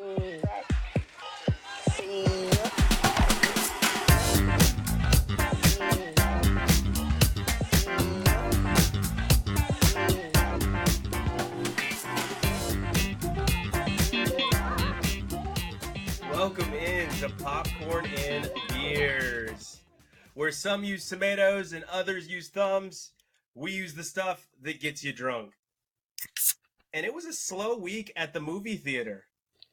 Welcome into Popcorn and Beers, where some use tomatoes and others use thumbs. We use the stuff that gets you drunk. And it was a slow week at the movie theater,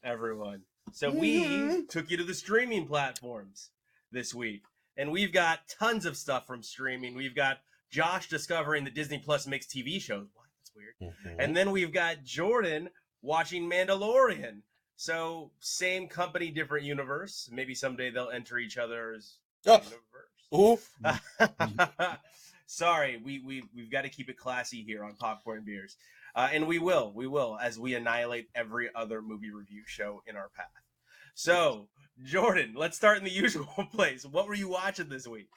everyone. So we took you to the streaming platforms this week. And we've got tons of stuff from streaming. We've got Josh discovering that Disney Plus makes TV shows. What? That's weird. And then we've got Jordan watching Mandalorian. So same company, different universe. Maybe someday they'll enter each other's universe. Sorry, we've got to keep it classy here on Popcorn Beers. And we will, as we annihilate every other movie review show in our path. So, Jordan, let's start in the usual place. What were you watching this week?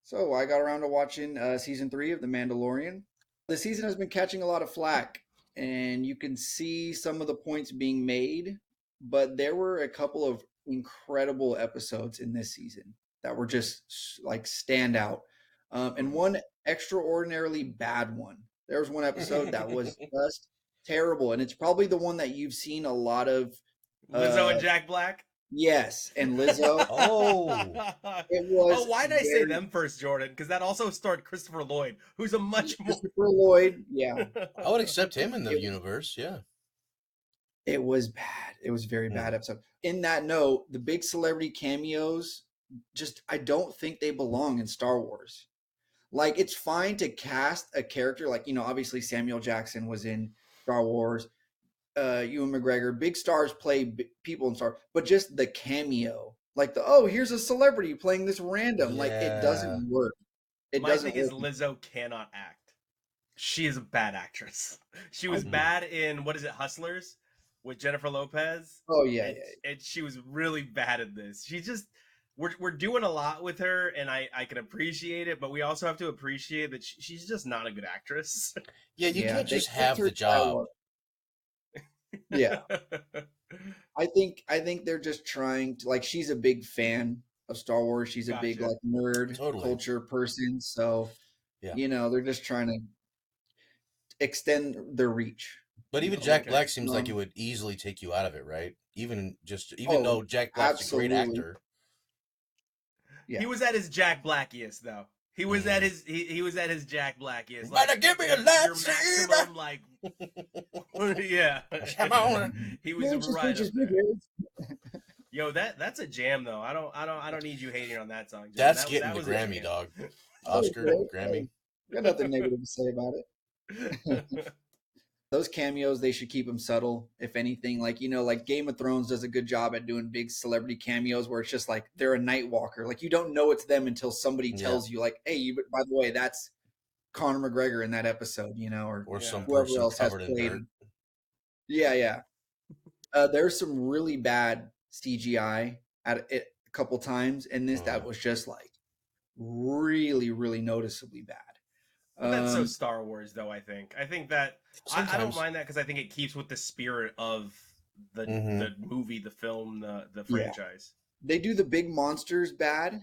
So I got around to watching season 3 of The Mandalorian. The season has been catching a lot of flack, and you can see some of the points being made, but there were a couple of incredible episodes in this season that were just like stand out. And one extraordinarily bad one. There was one episode that was just terrible, and it's probably the one that you've seen a lot of. Lizzo and Jack Black? Yes, and Lizzo. It was. Oh, why did I say them first, Jordan? Because that also starred Christopher Lloyd, who's a much more. Christopher Lloyd, yeah. I would accept him in the universe, yeah. It was bad. It was a very bad episode. In that note, the big celebrity cameos, just I don't think they belong in Star Wars. Like, it's fine to cast a character like, obviously Samuel Jackson was in Star Wars. Ewan McGregor, big stars play people in Star Wars, but just the cameo, like here's a celebrity playing this random, like it doesn't work. My thing is Lizzo cannot act. She is a bad actress. She was bad in, what is it, Hustlers with Jennifer Lopez? Oh yeah, and she was really bad at this. She just we're doing a lot with her, and I can appreciate it, but we also have to appreciate that she's just not a good actress. Yeah, you can't just have the job. Yeah. I think they're just trying to, like, she's a big fan of Star Wars. She's a big like nerd culture person. So, they're just trying to extend their reach. But even Jack Black seems like it would easily take you out of it, right? Even though Jack Black's a great actor. Yeah. He was at his Jack Blackiest though. He was at his he was at his Jack Blackiest. Like, better give me a lightsaber. Like, yeah. Come on. He was right up there. Yo, that's a jam though. I don't need you hating on that song. That's getting the Grammy, dog. Oscar, Grammy. Got nothing negative to say about it. Those cameos, they should keep them subtle, if anything. Like, like Game of Thrones does a good job at doing big celebrity cameos where it's just like they're a night walker. Like, you don't know it's them until somebody tells you, like, hey, by the way, that's Conor McGregor in that episode, or some whoever person else has covered in played. dirt. Yeah. There's some really bad CGI at it a couple times, and that was just like really, really noticeably bad. Well, that's so Star Wars, though. I think that I don't mind that because I think it keeps with the spirit of the movie, the film, the franchise. They do the big monsters bad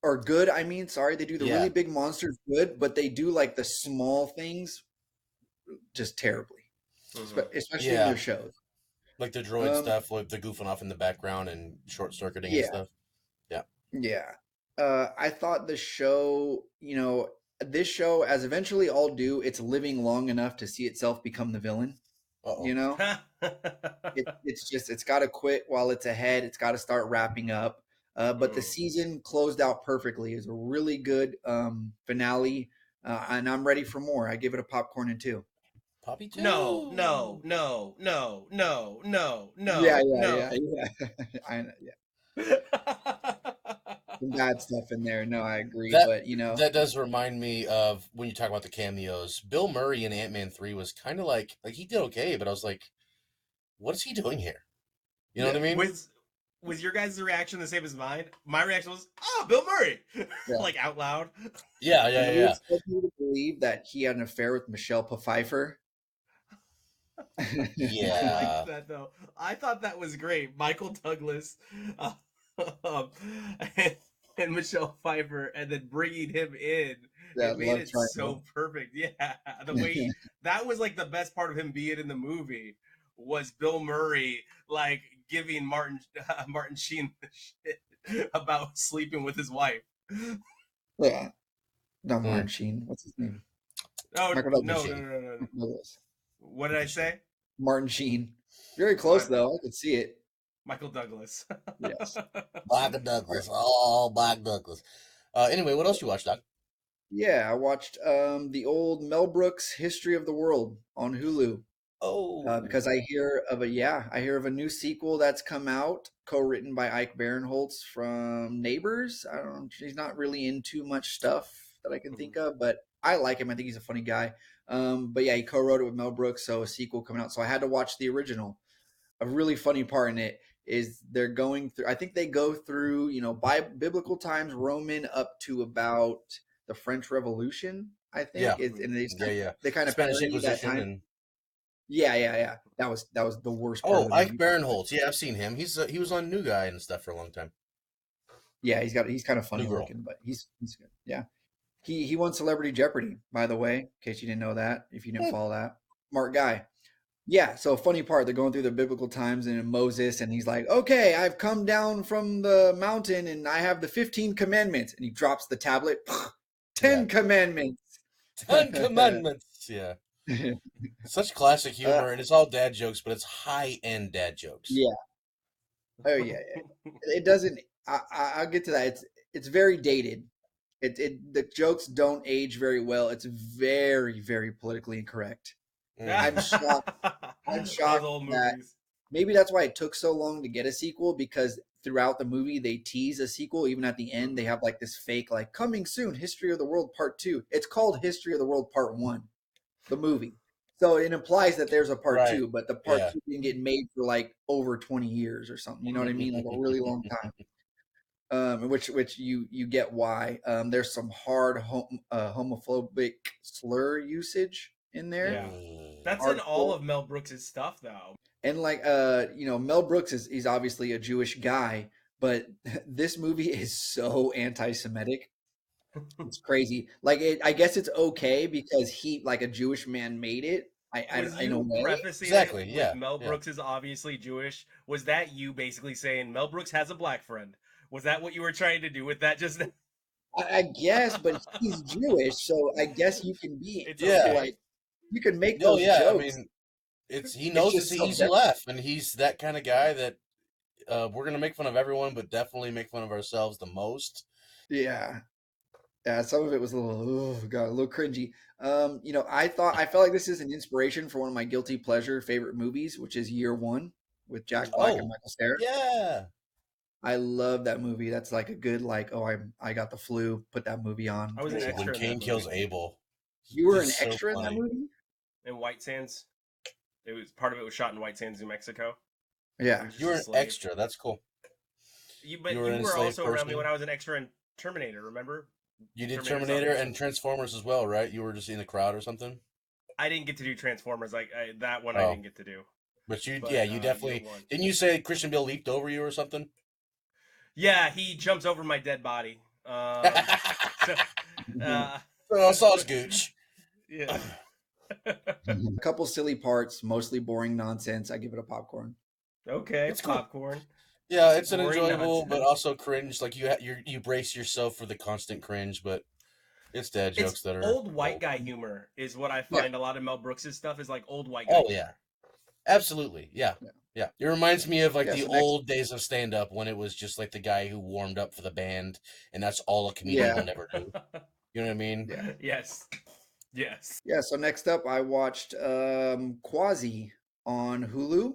or good. I mean, sorry, they do the really big monsters good, but they do like the small things just terribly, especially in their shows. Like the droid stuff, like the goofing off in the background and short circuiting and stuff. Yeah. I thought the show, this show, as eventually all do, it's living long enough to see itself become the villain. It's got to quit while it's ahead. It's got to start wrapping up. But the season closed out perfectly. It was a really good finale, and I'm ready for more. I give it a popcorn and 2. Poppy 2? No. Yeah. I know, yeah. Some bad stuff in there. No, I agree. But that does remind me of when you talk about the cameos. Bill Murray in Ant-Man 3 was kind of like he did okay, but I was like, what is he doing here? You know what I mean? Was your guys' reaction the same as mine? My reaction was, "Oh, Bill Murray," like out loud. Yeah. You expect me to believe that he had an affair with Michelle Pfeiffer? I Yeah. liked that though. I thought that was great. Michael Douglas, uh, um, and, and Michelle Pfeiffer, and then bringing him in, it That made love it triangle. so perfect. Yeah, the way that was like the best part of him being in the movie was Bill Murray like giving Martin Sheen the shit about sleeping with his wife. Yeah, not Mm. Martin Sheen. What's his name? Oh Michael Martin Douglas. no no Sheen. no no no! Michael Douglas. What did I Martin Sheen. say? Martin Sheen. Very close My, though. I could see it. Michael Douglas. Yes. Michael All right. Douglas. Oh, Michael Douglas. Anyway, what else you watch, Doc? Yeah, I watched the old Mel Brooks History of the World on Hulu. Oh. Because I hear of a new sequel that's come out, co-written by Ike Barinholtz from Neighbors. I don't know, he's not really into much stuff that I can think of, but I like him. I think he's a funny guy. But yeah, he co-wrote it with Mel Brooks, so a sequel coming out. So I had to watch the original. A really funny part in it is they're going through. I think they go through, by biblical times, Roman up to about the French Revolution. I Yeah. think it's and Yeah, yeah. they kind of Spanish parody that Inquisition time. and Yeah. That was the worst part of oh, the Ike movie. Barinholtz. Yeah, I've seen him. He was on New Guy and stuff for a long time. Yeah, he's kind of New funny Girl. looking, but he's good. Yeah, he won Celebrity Jeopardy, by the way, in case you didn't know that. If you didn't Hmm. follow that, smart guy. Yeah, so funny part, they're going through the biblical times and Moses, and he's like, "Okay, I've come down from the mountain, and I have the 15 commandments," and he drops the tablet. Yeah. 10 commandments. 10 Commandments. Yeah. Such classic uh, humor, and it's all dad jokes, but it's high end dad jokes. yeah. Oh yeah. It doesn't. I'll get to that. It's very dated. The jokes don't age very well. It's very very politically incorrect. I'm Hmm. shocked. I'm Those shocked old that movies. maybe that's why it took so long to get a sequel, because throughout the movie they tease a sequel. Even at the end, they Mhm. have like this fake like coming soon, History of the World Part Two. It's called History of the World Part One, the movie. So it implies that there's a part Right. two, but the part Yeah. two didn't get made for like over 20 years or something. You know what I mean? Like a really long time. Which you get why. There's some hard homophobic slur usage in there. Yeah. Mm. That's in all Hardcore. of Mel Brooks's stuff though. And like Mel Brooks is he's obviously a Jewish guy, but this movie is so anti-Semitic. It's crazy. Like I guess it's okay because he like a Jewish man made it. Was In a you way. prefacing it Exactly. with Yeah. Mel Yeah. Brooks is obviously Jewish? Was that you basically saying Mel Brooks has a black friend? Was that what you were trying to do with that just now? I guess, but he's Jewish, so I guess you can be It's Yeah. like okay. you can make Oh, those yeah. I jokes. mean, he It's knows it's just an self easy laugh, and he's that kind of guy that we're gonna make fun of everyone, but definitely make fun of ourselves the most. yeah. Yeah, some of it was a little, oh god, a little cringy. I felt like this is an inspiration for one of my guilty pleasure favorite movies, which is Year One with Jack Mm. Black and Oh, Michael Cera. yeah. I love that movie. That's like a good like, oh, I got the flu. Put that movie on. I was an Makes you When extra happy. in that Cain movie kills Abel, You were it's an so extra in that funny. movie. in White Sands. It was part of it was shot in White Sands, New Mexico. Yeah. He was You just a were an slave. extra. That's cool. You But were you an were enslaved also around me when person. I was an extra in Terminator. Remember? You did Terminator Terminator and Salvation. Transformers as well, right? You were just in the crowd or something. I didn't get to do Transformers. That one I Oh, didn't get to do. but yeah, But you Year definitely One. didn't. You say Christian Bale leaped over you or something? Yeah, he jumps over my dead body. So, uh, Oh, sauce gooch. yeah. A couple silly parts, mostly boring nonsense. I give it a popcorn. Okay, It's cool. popcorn. Yeah, it's an Boring enjoyable, but nonsense. also cringe. Like you brace yourself for the constant cringe, but it's dad It's jokes that are old white gold. guy humor is what I Yeah. find a lot of Mel Brooks' stuff is like old white guy Oh humor. yeah, absolutely. Yeah, Yeah. yeah. It reminds me of like Yeah. the So next, old days of stand up when it was just like the guy who warmed up for the band, and that's all a comedian yeah, will never do. You know what I mean? yeah. Yes. Yes. Yeah, so next up, I watched Quasi on Hulu.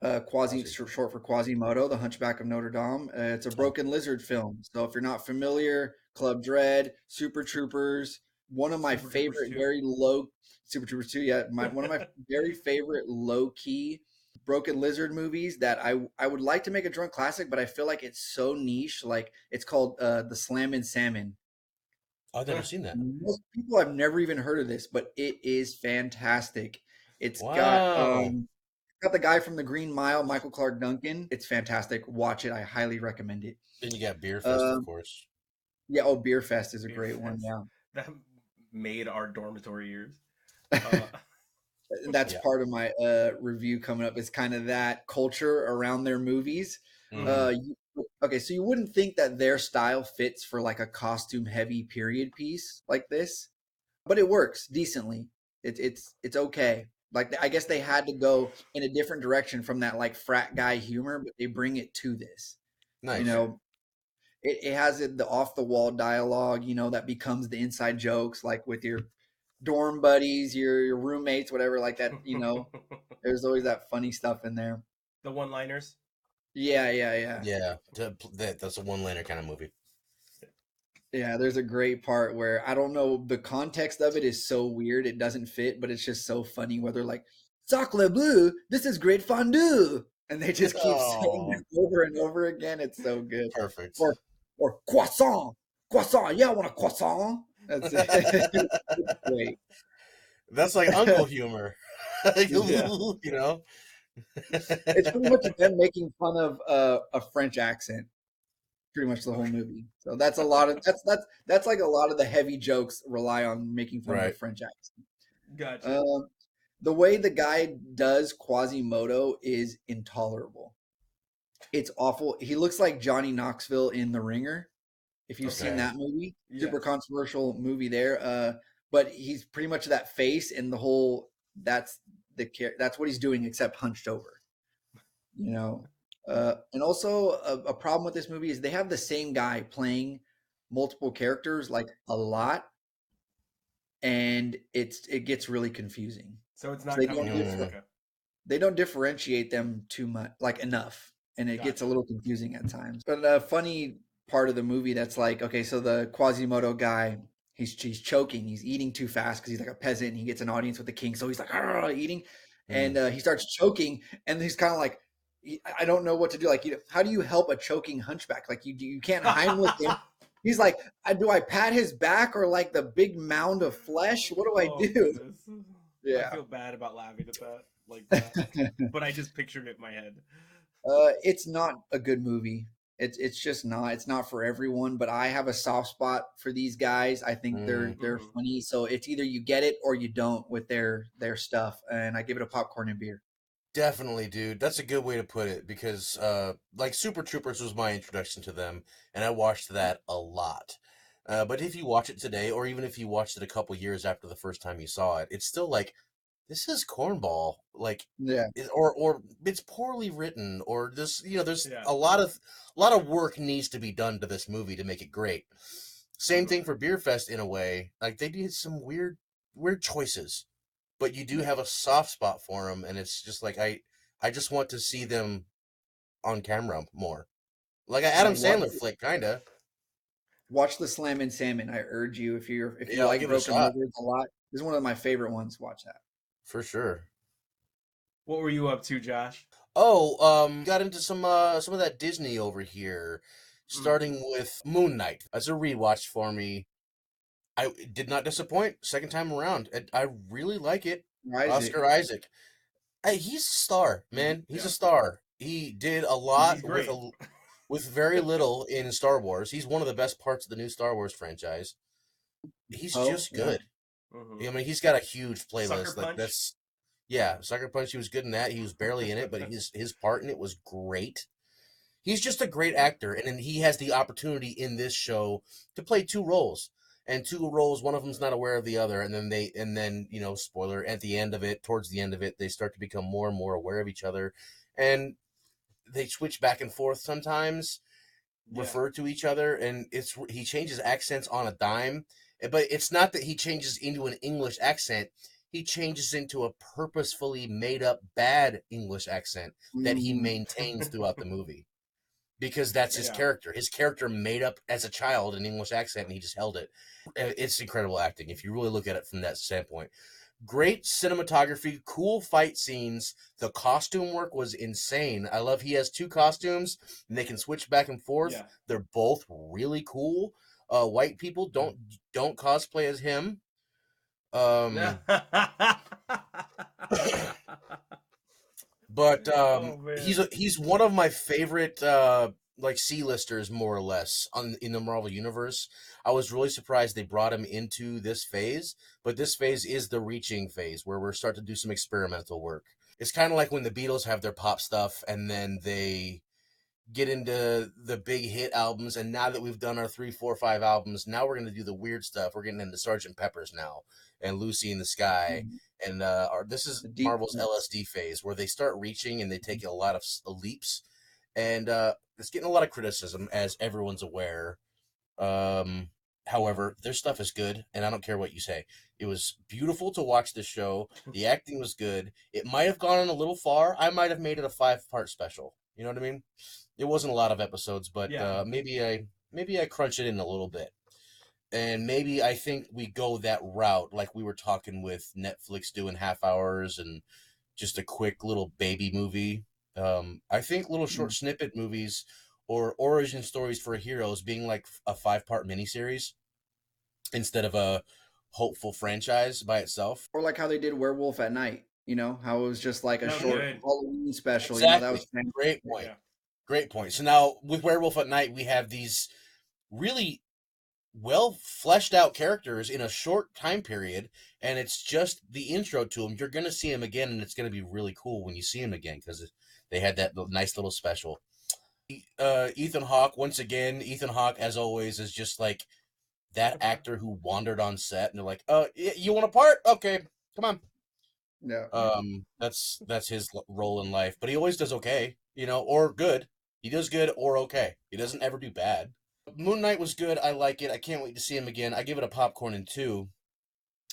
Quasi, Quasi. short for Quasimodo, The Hunchback of Notre Dame. It's a Oh, broken lizard film. So if you're not familiar, Club Dread, Super Troopers, one of my Super Troopers favorite, 2. very low Super Troopers 2, yeah, one of my very favorite low key broken lizard movies that I would like to make a drunk classic, but I feel like it's so niche. Like it's called The Slammin' Salmon. I've never seen that. Most people have never even heard of this, but it is fantastic. It's Wow. got the guy from The Green Mile, Michael Clark Duncan. It's fantastic. Watch it. I highly recommend it. Then you got Beer Fest, of Um, course. yeah. Oh, Beer Fest is a Beer great one. Fest. Yeah. That made our dormitory years. Uh, That's Yeah. part of my review coming up. Is kind of that culture around their movies. Mm-hmm. Okay, so you wouldn't think that their style fits for like a costume heavy period piece like this, but it works decently. It's okay. Like I guess they had to go in a different direction from that like frat guy humor, but they bring it to this. You Nice. okay. know, it has the off the wall dialogue. That becomes the inside jokes, like with your dorm buddies, your roommates, whatever, like that. There's always that funny stuff in there. The one-liners. Yeah, yeah, yeah. Yeah. That's a one-liner kind of movie. Yeah, there's a great part where I don't know, the context of it is so weird, it doesn't fit, but it's just so funny where they're like, Sacre bleu, this is great fondue. And they just keep saying Oh, it over and over again. It's so good. perfect. Or croissant. Croissant. Yeah, I want a croissant. That's it. It's great. That's like uncle humor. Yeah. You know? It's pretty much them making fun of a French accent. Pretty much the whole movie. So that's a lot of that's like a lot of the heavy jokes rely on making fun of the Right. French accent. Gotcha. The way the guy does Quasimodo is intolerable. It's awful. He looks like Johnny Knoxville in The Ringer. If you've seen Okay. that movie, Yes. super controversial movie there. But he's pretty much that face and the whole. That's what he's doing, except hunched over. You know, and also a problem with this movie is they have the same guy playing multiple characters like a lot, and it gets really confusing. So it's So not coming out. Mm. Okay. they don't differentiate them too much, like enough, and it gets a Gotcha. little confusing at times. But a funny part of the movie that's like, okay, so the Quasimodo guy, he's choking, he's eating too fast because he's like a peasant, and he gets an audience with the king, so he's like eating, and Mm. he starts choking, and he's kind of like, I don't know what to do. Like, how do you help a choking hunchback? Like, you can't Heimlich him. He's like, do I pat his back or like the big mound of flesh? What do I Oh do? goodness. I Yeah. feel bad about laughing at that like that, but I just pictured it in my head. It's not a good movie. It's just not. It's not for everyone. But I have a soft spot for these guys. I think they're Mm. they're Mhm. funny. So it's either you get it or you don't with their stuff. And I give it a popcorn and beer. Definitely, dude. That's a good way to put it because, like, Super Troopers was my introduction to them, and I watched that a lot. But if you watch it today, or even if you watched it a couple years after the first time you saw it, it's still like, this is cornball. Like, Yeah, or it's poorly written, or this, there's Yeah. a lot of work needs to be done to this movie to make it great. Same Mhm. thing for Beer Fest in a way. Like, they did some weird choices, but you do Yeah. have a soft spot for them, and it's just like I just want to see them on camera more, like an yeah. Adam Sandler flick, kinda. Watch the Slam and Salmon. I urge you if you Yeah, I'll like give it a Broken shot Lizards a lot. This is one of my favorite ones. Watch that. for sure. What were you up to, Josh? Oh, got into some of that Disney over here, Mm. starting with Moon Knight as a rewatch for me. I did not disappoint second time around. I really like it. Isaac. Oscar Isaac. Hey, he's a star, man. He's a Yeah. star. He did a He's lot great. with very little in Star Wars. He's one of the best parts of the new Star Wars franchise. He's Oh, just yeah. good. Mhm. I mean, he's got a huge Sucker playlist. Like Punch. Sucker Punch. He was good in that. He was barely in it, but his part in it was great. He's just a great actor, and then he has the opportunity in this show to play two roles. And two roles, one of them's not aware of the other, and then spoiler, at the end of it, towards the end of it, they start to become more and more aware of each other, and they switch back and forth sometimes, Yeah. refer to each other, and he changes accents on a dime, but it's not that he changes into an English accent. He changes into a purposefully made up bad English accent that he Mhm. maintains throughout the movie because that's his Yeah. character. His character made up as a child an English accent, and he just held it. It's incredible acting if you really look at it from that standpoint. Great cinematography, cool fight scenes. The costume work was insane. I love he has two costumes and they can switch back and forth. Yeah. They're both really cool. White people don't cosplay as him. But Oh man. he's one of my favorite like C-listers, more or less, in the Marvel universe. I was really surprised they brought him into this phase, but this phase is the reaching phase where we're starting to do some experimental work. It's kind of like when the Beatles have their pop stuff and then they get into the big hit albums, and now that we've done our 3, 4, 5 albums, now we're going to do the weird stuff. We're getting into Sergeant Pepper's now and Lucy in the Sky, and this is The deep Marvel's cuts. LSD phase where they start reaching and they take a lot of leaps, and it's getting a lot of criticism, as everyone's aware. um However, their stuff is good, and I don't care what you say. It was beautiful to watch this show. The acting was good. It might have gone a little far. I might have made it a 5-part special. You know what I mean? It wasn't a lot of episodes, but Yeah. maybe I crunch it in a little bit. And maybe I think we go that route, like we were talking with Netflix doing half hours and just a quick little baby movie. I think little short snippet movies or origin stories for heroes being like a 5-part miniseries instead of a hopeful franchise by itself. Or like how they did Werewolf at Night. You know, how it was just like a That was short good. Halloween special. You know, that was Exactly. fantastic. Great point. Yeah. Great point. So now with Werewolf at Night, we have these really well fleshed out characters in a short time period, and it's just the intro to them. You're going to see them again, and it's going to be really cool when you see them again because they had that nice little special. Ethan Hawke, once again, Ethan Hawke, as always, is just like that actor who wandered on set, and they're like, you want a part? Okay, come on. Yeah. That's his role in life, but he always does okay, or good. He does good or okay. He doesn't ever do bad. Moon Knight was good. I like it. I can't wait to see him again. I give it a popcorn in 2.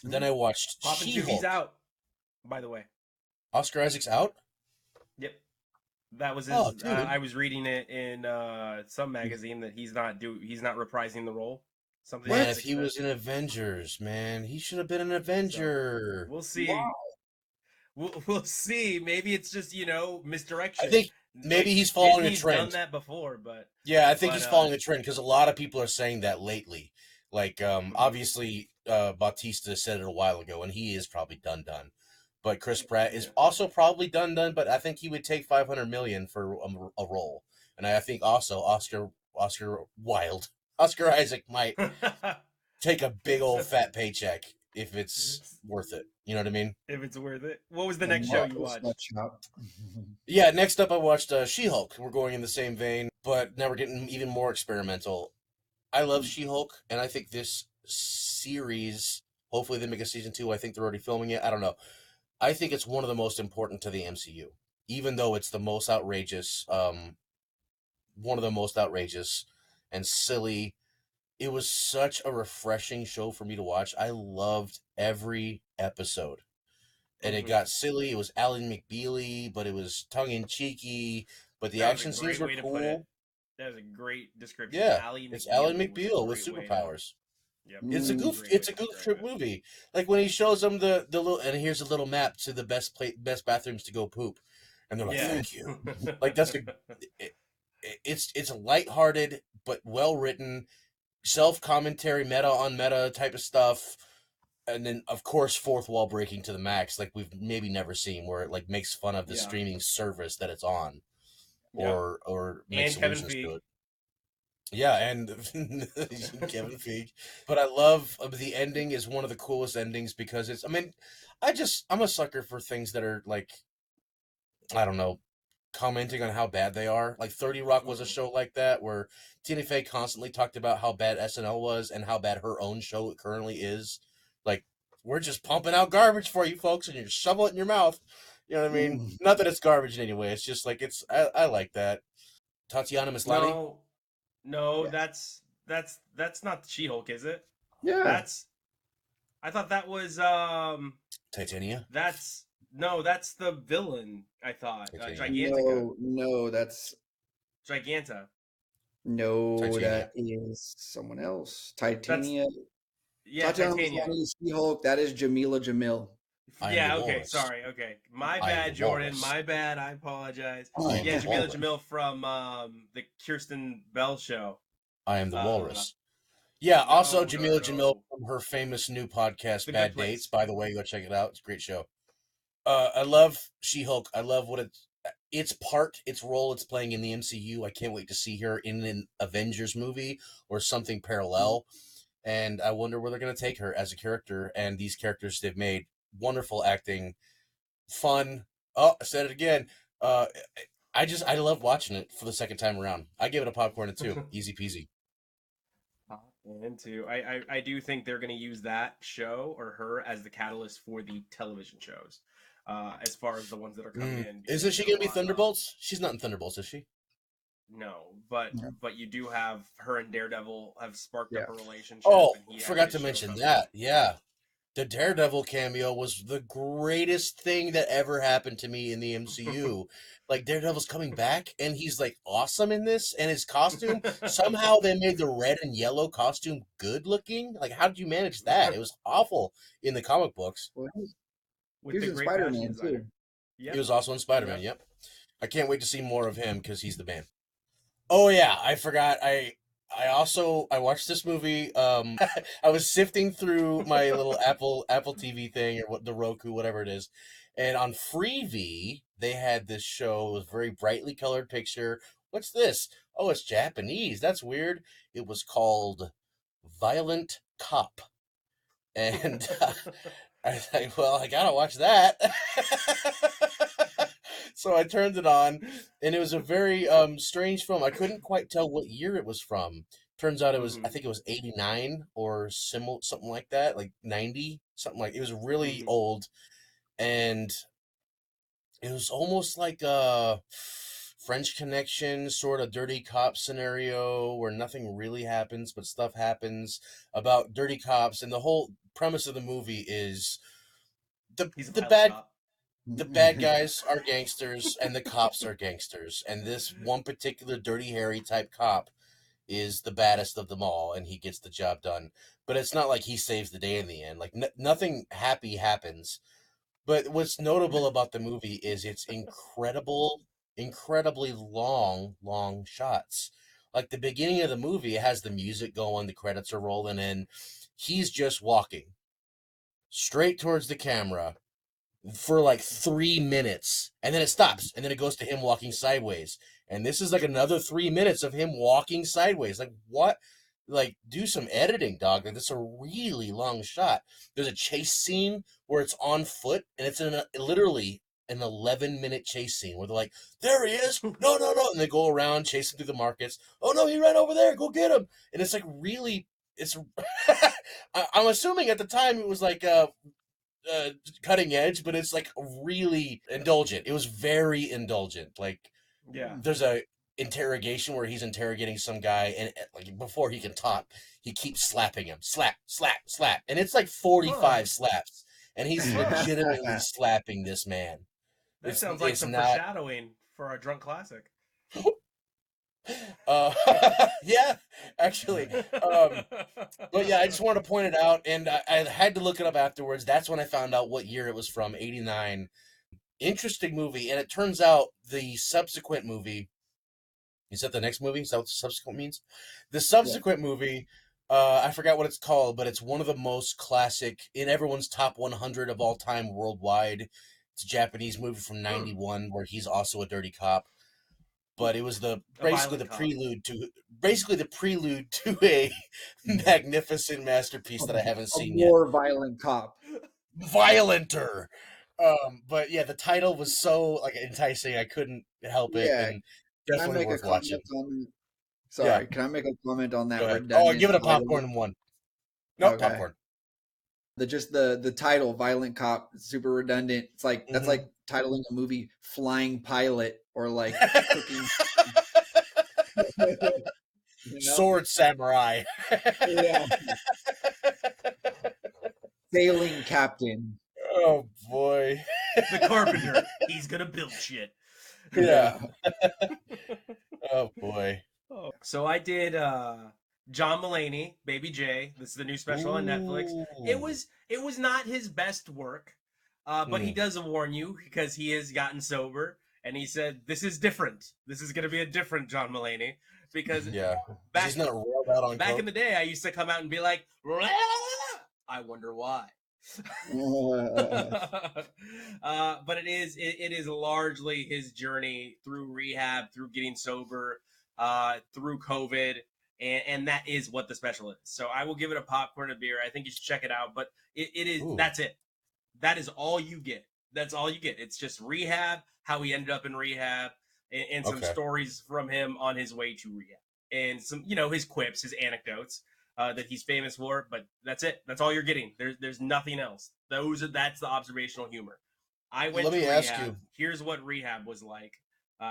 Then I watched Poppin' 2, he's She-Hulk. out, by the way. Oscar Isaac's out? Yep. That was Oh, his. dude. I was reading it in some magazine that he's not reprising the role. Something to Man, that if What? he extent. was in Avengers, man, he should have been an So Avenger. we'll Wow. see. We'll see. Maybe it's just I misdirection. think maybe Like he's following a Disney's done trend. that before, but Yeah, I think but he's following a trend because a lot of people are saying that lately. Like, mhm. obviously, Bautista said it a while ago, and he is probably done. But Chris Pratt is Yeah. also probably done. But I think he would take 500 million for a role, and I think also Oscar Wilde, Oscar Isaac might take a big old fat paycheck if it's worth it. You know what I mean? If it's worth it. What was the The next show you Marvel watched? sweatshop. Yeah. Next up, I watched She-Hulk. We're going in the same vein, but now we're getting even more experimental. I love She-Hulk, and I think this series, hopefully they make a season 2. I think they're already filming it. I don't know. I think it's one of the most important to the MCU, even though it's the most outrageous, one of the most outrageous and silly. It was such a refreshing show for me to watch. I loved every episode. And it Hmm. got silly. It was Alan McBeely, but it was tongue in cheeky. But the That was a action scenes great were way to put it. cool. That was a great description. Yeah, Ally it's Alan McBeely was a McBeal with great way to. superpowers. Yep, It's a that's a Mm. goof. great way It's a to goof describe trip it. movie. Like when he shows them the little, and here's a little map to the best bathrooms to go poop, and they're like, Yeah. "Thank you." Like that's it, it's lighthearted but well written, self commentary, meta on meta type of stuff, and then of course fourth wall breaking to the max, like we've maybe never seen, where it like makes fun of the Yeah. streaming service that it's on, Yep. or makes And Kevin allusions to Feige. it. Yeah, and Kevin Feige. But I love the ending is one of the coolest endings because it's. I mean, I'm a sucker for things that are like, I don't know, commenting on how bad they are. Like 30 Rock was a Mhm. show like that where Tina Fey constantly talked about how bad SNL was and how bad her own show currently is. Like, we're just pumping out garbage for you folks, and you shovel it in your mouth. You know what I mean? Mm. Not that it's garbage in any way. It's just like I like that. Tatiana Maslany, No, no, Yes. that's not She-Hulk, is it? Yeah. That's I thought that was Titania, that's no, that's the villain. I thought Titania, Gigantica, No, that's Giganta. no, Titania. that is someone else. That's Titania. yeah, Tatiana Titania. Maslany is She-Hulk. That is Jamila Jamil. I am the Yeah, okay, walrus. sorry, okay. My I am the bad, Jordan. walrus. My bad. I apologize. I am Yeah, the Jamila walrus. Jamil from the Kirsten Bell show. I am the Uh, walrus. Yeah. Also, No, no, Jamila Jamil no. from her famous new podcast, The Good Bad Place. Dates. By the way, go check it out. It's a great show. I love She-Hulk. I love what its role it's playing in the MCU. I can't wait to see her in an Avengers movie or something parallel. And I wonder where they're going to take her as a character. And these characters they've made wonderful acting, fun. Oh, I said it again. Uh, I love watching it for the second time around. I give it a popcorn and two. Easy peasy. Into I do think they're going to use that show or her as the catalyst for the television shows, as far as the ones that are coming in. Because Isn't there's she been a going to be lot of Thunderbolts? She's not in Thunderbolts, is she? no, but you do have her and Daredevil have sparked up Yeah. a relationship, Oh, and he has forgot his to show mention coming. that. Yeah. The Daredevil cameo was the greatest thing that ever happened to me in the MCU. Like Daredevil's coming back and he's like awesome in this, and his costume somehow they made the red and yellow costume good looking. Like how did you manage that? It was awful in the comic books. Well, he With was the in great fashion Spider-Man designer. too. He Yep. was also in Spider-Man, Yep. yep. I can't wait to see more of him because he's the man. Oh yeah, I forgot. I watched this movie. I was sifting through my little Apple TV thing or what the Roku, whatever it is, and on Freevee they had this show with a very brightly colored picture. What's this? Oh, it's Japanese. That's weird. It was called Violent Cop, and I was like, well, I gotta watch that. So I turned it on, and it was a very strange film. I couldn't quite tell what year it was from. Turns out it was, I Mhm. think it was 89 or something like that, like 90, something like it was really Mhm. old, and it was almost like a French Connection sort of dirty cop scenario where nothing really happens, but stuff happens about dirty cops, and the whole premise of the movie is the He's a the violent bad cop. the bad guys are gangsters and the cops are gangsters, and this one particular dirty Harry type cop is the baddest of them all, and he gets the job done. But it's not like he saves the day in the end. Like nothing happy happens. But what's notable about the movie is its incredibly long shots. Like the beginning of the movie, it has the music going, the credits are rolling in. He's just walking straight towards the camera for like 3 minutes, and then it stops, and then it goes to him walking sideways, and this is like another 3 minutes of him walking sideways. Like what? Like do some editing, dog. Like that's a really long shot. There's a chase scene where it's on foot, and it's literally an 11-minute chase scene where they're like, "There he is! No, no, no!" And they go around chasing through the markets. Oh no, he ran over there! Go get him! And it's like really, it's. I'm assuming at the time it was like cutting edge, but it's like really indulgent. It was very indulgent. Like Yeah. there's a interrogation where he's interrogating some guy, and like before he can talk, he keeps slapping him, slap, slap, slap, and it's like Huh. 45 slaps, and he's Huh. legitimately slapping this man. That sounds like It's some not. foreshadowing for our drunk classic. Uh, yeah, actually. But yeah, I just wanted to point it out, and I had to look it up afterwards. That's when I found out what year it was from, 89. Interesting movie, and it turns out the subsequent movie, is that the next movie? Is that what subsequent means? The Yeah. subsequent movie, I forgot what it's called, but it's one of the most classic in everyone's top 100 of all time worldwide. It's a Japanese movie from Hmm. 91 where he's also a dirty cop. But it was A violent cop. basically the prelude to a magnificent masterpiece that I haven't A seen yet. more violent cop. Violenter. But yeah, the title was so like enticing, I couldn't help it, Yeah. and Can I definitely make a worth watching. comment on? Yeah, Sorry, can I make a comment on go that ahead. Oh, give redundant it a title? popcorn in one. Nope, Okay. popcorn. The title, Violent Cop, super redundant. It's like that's Mm-hmm. like titling a movie Flying Pilot or like cooking. You know? Sword Samurai. Yeah. Sailing Captain. Oh boy. The carpenter. He's gonna build shit. Yeah. Yeah. Oh boy. Oh. So I did John Mulaney, Baby J. This is the new special on Netflix. Ooh. It was not his best work, but he Hmm. does warn you because he has gotten sober and he said, "This is different. This is going to be a different John Mulaney because Yeah. back He's not railed out on back coke. in the day, I used to come out and be like, I wonder why." But it is largely his journey through rehab, through getting sober, through COVID, and that is what the special is. So I will give it a popcorn and a beer. I think you should check it out. But it is Ooh. that's it. That is all you get. That's all you get. It's just rehab, how he ended up in rehab, and some Okay. stories from him on his way to rehab, and some his quips, his anecdotes. That he's famous for, but that's it. That's all you're getting. There's nothing else. That's the observational humor. I went Let to me rehab. ask you. Here's what rehab was like.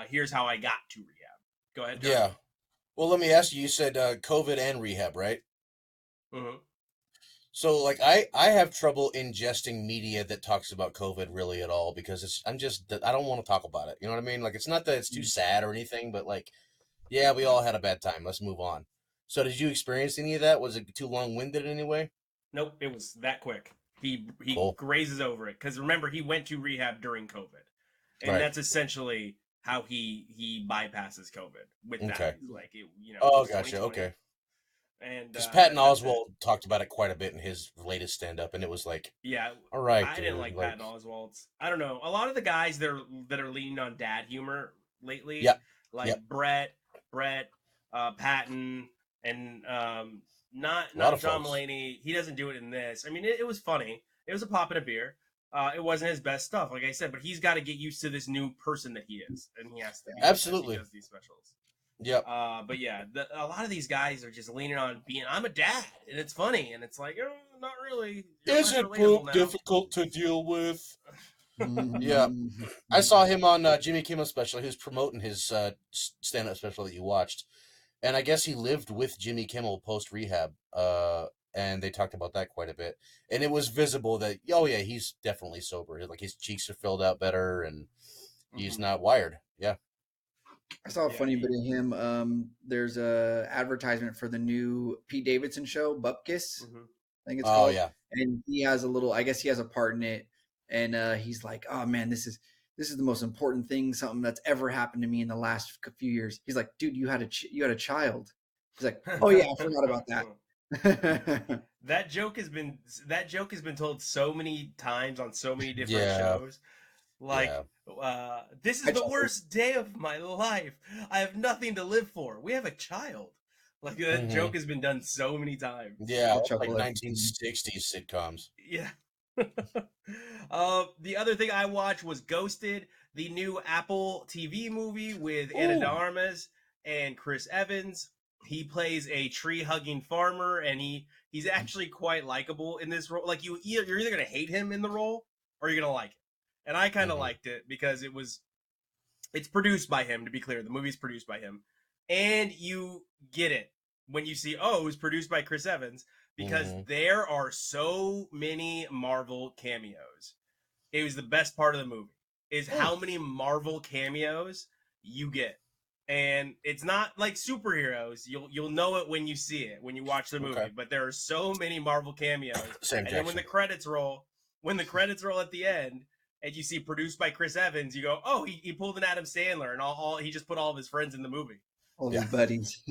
Here's how I got to rehab. Go ahead. Yeah. Well, let me ask you. You said COVID and rehab, right? Mm-hmm. So, like, I have trouble ingesting media that talks about COVID really at all because I don't want to talk about it. You know what I mean? Like, it's not that it's too sad or anything, but like, yeah, we all had a bad time. Let's move on. So, did you experience any of that? Was it too long-winded in any way? Nope, it was that quick. He Cool. grazes over it because remember he went to rehab during COVID, and Right. that's essentially how he bypasses COVID with that. Okay. Like it, Oh, it's gotcha. 2020. Okay. And Because Patton that's it. Oswalt talked about it quite a bit in his latest stand-up, and it was like, Yeah, all right, I dude. didn't like Patton Oswalt's. I don't know. A lot of the guys that are leaning on dad humor lately, Yeah. like Yep. Brett, Patton, and not of John folks. Mulaney. He doesn't do it in this. I mean, it was funny. It was a pop and a beer. It wasn't his best stuff, like I said, but he's got to get used to this new person that he is, and he has to be Absolutely. as he does these specials. Yep. But yeah, a lot of these guys are just leaning on being, I'm a dad, and it's funny, and it's like, not really. You're Is less it relatable now. difficult to deal with? Mm-hmm. Yeah. I saw him on Jimmy Kimmel's special. He was promoting his stand-up special that you watched. And I guess he lived with Jimmy Kimmel post-rehab. And they talked about that quite a bit. And it was visible that, oh yeah, he's definitely sober. Like his cheeks are filled out better and he's not wired. Yeah. I saw a funny bit of him. There's a advertisement for the new Pete Davidson show, Bupkis, I think it's called. Yeah. And he has I guess he has a part in it. And he's like, oh man, this is the most important thing, something that's ever happened to me in the last few years. He's like, dude, you had a child. He's like, oh yeah, I forgot about that. That joke has been told so many times on so many different shows. Like, this is the worst day of my life. I have nothing to live for. We have a child. Like that joke has been done so many times. Yeah, like 1960s sitcoms. Yeah. The other thing I watched was Ghosted, the new Apple TV movie with Ana de Armas and Chris Evans. He plays a tree-hugging farmer, and he's actually quite likable in this role. Like you're either gonna hate him in the role or you're gonna like it. And I kind of liked it because it's produced by him. To be clear, the movie's produced by him, and you get it when you see it was produced by Chris Evans. Because there are so many Marvel cameos. It was the best part of the movie, is how many Marvel cameos you get. And it's not like superheroes. You'll know it when you see it, when you watch the movie. But there are so many Marvel cameos. And then when the credits roll at the end, and you see produced by Chris Evans, you go, oh, he pulled an Adam Sandler, and he just put all of his friends in the movie. All his buddies.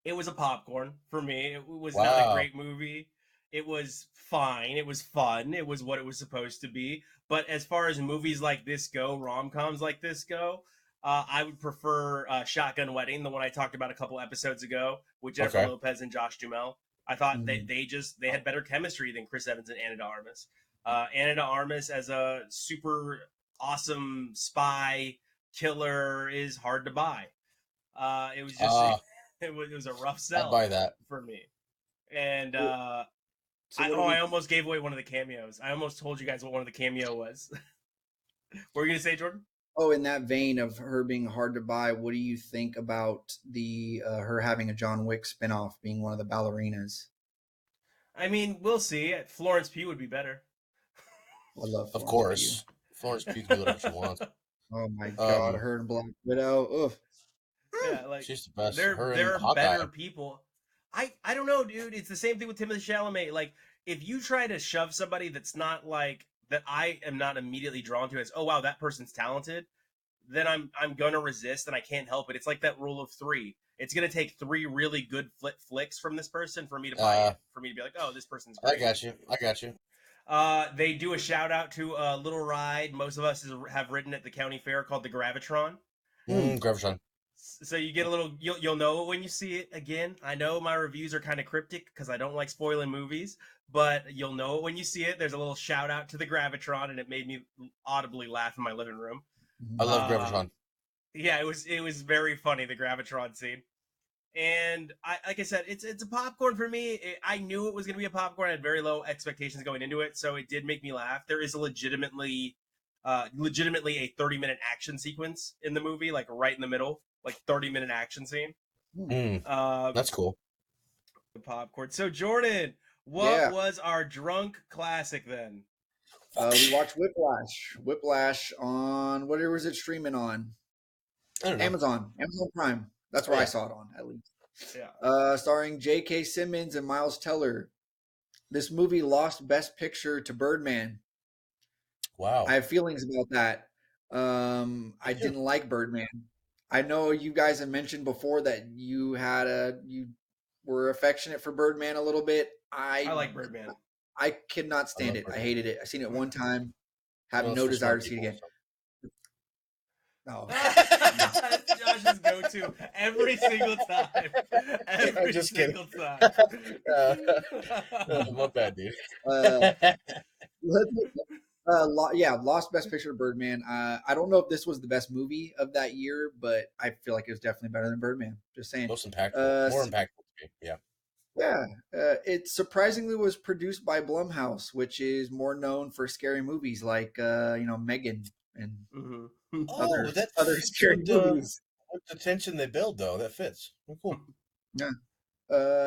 It was a popcorn for me. It was not a great movie. It was fine. It was fun. It was what it was supposed to be. But as far as movies like this go, rom-coms like this go, I would prefer Shotgun Wedding, the one I talked about a couple episodes ago with Jennifer Lopez and Josh Duhamel. I thought they had better chemistry than Chris Evans and Ana de Armas. Ana de Armas as a super awesome spy killer is hard to buy. It was just it was a rough sell. I'd buy that for me. And I almost gave away one of the cameos. I almost told you guys what one of the cameo was. What were you gonna say, Jordan? Oh, in that vein of her being hard to buy, what do you think about the her having a John Wick spinoff, being one of the ballerinas? I mean, we'll see. Florence Pugh would be better. I love Florence Of course. Pugh. Florence Pugh can do whatever she wants. Oh my god, her and Black Widow. Ugh. Yeah, like she's the best. There are better people. I don't know, dude. It's the same thing with Timothée Chalamet. Like, if you try to shove somebody that's not like that I am not immediately drawn to as, oh wow, that person's talented, then I'm gonna resist and I can't help it. It's like that rule of three. It's gonna take three really good flicks from this person for me to buy it, for me to be like, oh, this person's I great. got you. I got you. They do a shout out to a little ride most of us have ridden at the county fair called the Gravitron. Gravitron. So you get a little, you'll know it when you see it again. I know my reviews are kind of cryptic because I don't like spoiling movies, but you'll know it when you see it. There's a little shout out to the Gravitron, and it made me audibly laugh in my living room. I love Gravitron. Yeah, it was very funny, the Gravitron scene. And like I said, it's a popcorn for me. I knew it was going to be a popcorn. I had very low expectations going into it, so it did make me laugh. There is a legitimately a 30-minute action sequence in the movie, like right in the middle, like 30-minute action scene. That's cool. The popcorn. So Jordan, what was our drunk classic then? We watched Whiplash on, whatever was it streaming on? I don't know. Amazon Prime. That's where I saw it on, at least. Yeah. Starring J.K. Simmons and Miles Teller. This movie lost Best Picture to Birdman. Wow. I have feelings about that. I didn't like Birdman. I know you guys have mentioned before that you were affectionate for Birdman a little bit. I like Birdman. I could not stand it. Birdman. I hated it. I seen it one time. Have no desire to see it again. No. That's Josh's go-to every single time. Every single time. My bad, dude. Lost Best Picture Birdman. I don't know if this was the best movie of that year, but I feel like it was definitely better than Birdman. Just saying. Most impactful. More impactful to me. Yeah. Yeah. It surprisingly was produced by Blumhouse, which is more known for scary movies like Megan and other scary movies. With the tension they build, though, that fits. Cool. Yeah.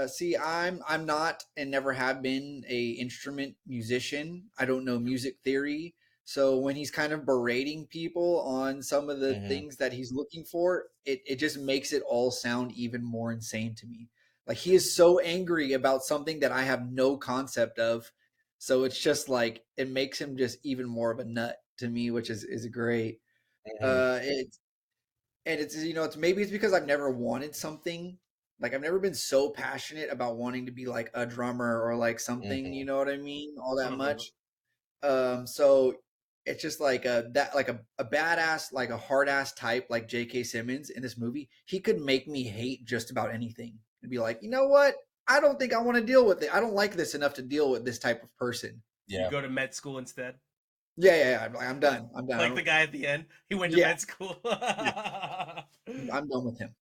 See, I'm not and never have been a instrument musician. I don't know music theory. So when he's kind of berating people on some of the things that he's looking for, it just makes it all sound even more insane to me. Like he is so angry about something that I have no concept of. So it's just like it makes him just even more of a nut to me, which is great. It's maybe it's because I've never wanted something. Like I've never been so passionate about wanting to be like a drummer or like something, you know what I mean? All that much. So it's just like a badass, like a hard ass type like J.K. Simmons in this movie. He could make me hate just about anything and be like, you know what? I don't think I want to deal with it. I don't like this enough to deal with this type of person. Yeah. You go to med school instead. Yeah. I'm done. Like the guy at the end, he went to med school. I'm done with him.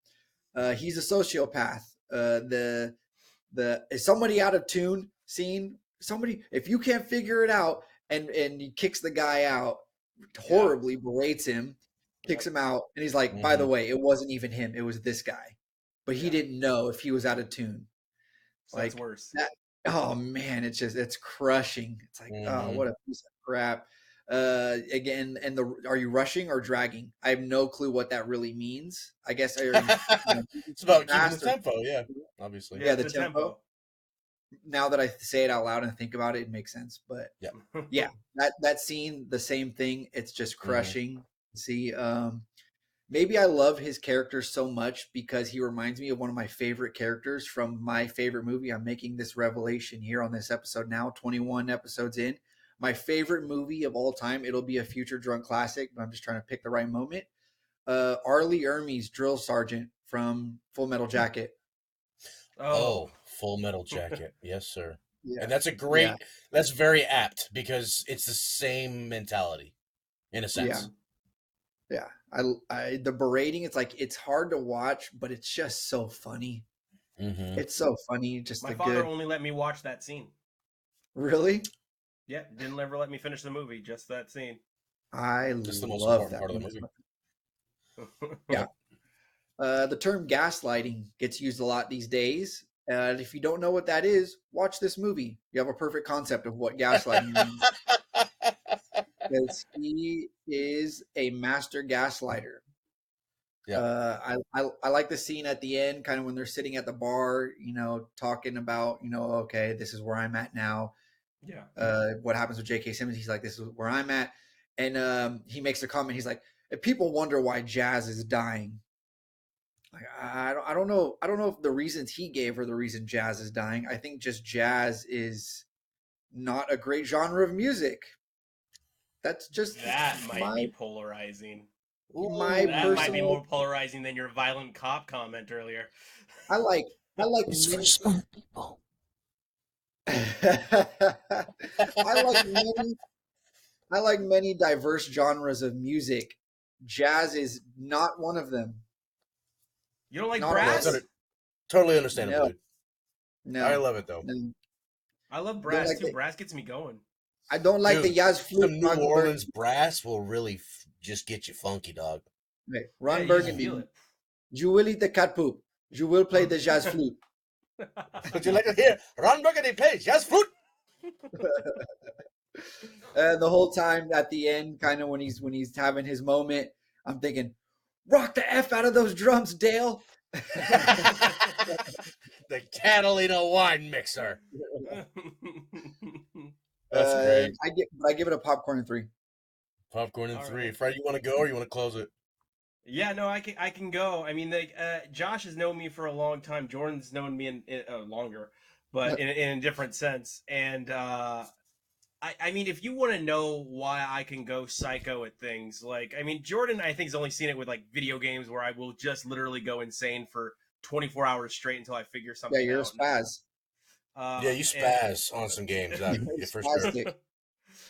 He's a sociopath. The is somebody out of tune scene. Somebody, if you can't figure it out, and he kicks the guy out, horribly berates him, kicks him out, and he's like, by the way, it wasn't even him, it was this guy, but he didn't know if he was out of tune. So like, that's worse. Oh man, it's crushing. It's like, oh, what a piece of crap. Again, and are you rushing or dragging? I have no clue what that really means. I guess it's about keeping the tempo. Yeah, obviously. Yeah, the tempo. Now that I say it out loud and think about it, it makes sense. But yeah, that scene, the same thing. It's just crushing. See, maybe I love his character so much because he reminds me of one of my favorite characters from my favorite movie. I'm making this revelation here on this episode now, 21 episodes in. My favorite movie of all time. It'll be a future drunk classic, but I'm just trying to pick the right moment. Arlie Ermey's drill sergeant from Full Metal Jacket. Oh, Full Metal Jacket. Yes, sir. Yeah. And that's a great, that's very apt because it's the same mentality in a sense. Yeah. I the berating, it's like, it's hard to watch, but it's just so funny. It's so funny. Just my father only let me watch that scene. Really? Yeah. Didn't ever let me finish the movie. Just that scene. I just the most love important that part of the movie. Yeah. The term gaslighting gets used a lot these days. And if you don't know what that is, watch this movie. You have a perfect concept of what gaslighting means. Because he is a master gaslighter. Yeah. I like the scene at the end, kind of when they're sitting at the bar, talking about, okay, this is where I'm at now. Yeah. What happens with J.K. Simmons? He's like, this is where I'm at, and he makes a comment. He's like, if people wonder why jazz is dying, like I don't know. I don't know if the reasons he gave are the reason jazz is dying. I think just jazz is not a great genre of music. That's just That might be my polarizing. my That might be personal. more polarizing than your violent cop comment earlier. I like I like It's for many. smart people. I like many. I like many diverse genres of music. Jazz is not one of them. You don't like Not at No, all. it's brass? totally understandable, No, dude. I no, love it though, no. I love Don't brass like too. the. Brass gets me going. I don't like the dude. jazz flute. Some New Ron Orleans Burgundy. brass will really just get you funky, dog. Okay. Yeah, Ron you just feel Burgundy. it. You will eat the cat poop. You will play the jazz flute. Would you like to hear Ron Burgundy play jazz flute? The whole time at the end, kind of when he's having his moment, I'm thinking, rock the f out of those drums, Dale. The Catalina wine mixer. That's great. I give it a popcorn in 3. Popcorn in All 3. right. Fred, you want to go or you want to close it? Yeah, no, I can go. I mean, like Josh has known me for a long time. Jordan's known me in longer, but in a different sense. And I mean, if you want to know why I can go psycho at things, like I mean, Jordan, I think has only seen it with like video games where I will just literally go insane for 24 hours straight until I figure Yeah, something you're a out. spaz. Yeah, you And spaz on some games. Yeah, for sure. Spastic. I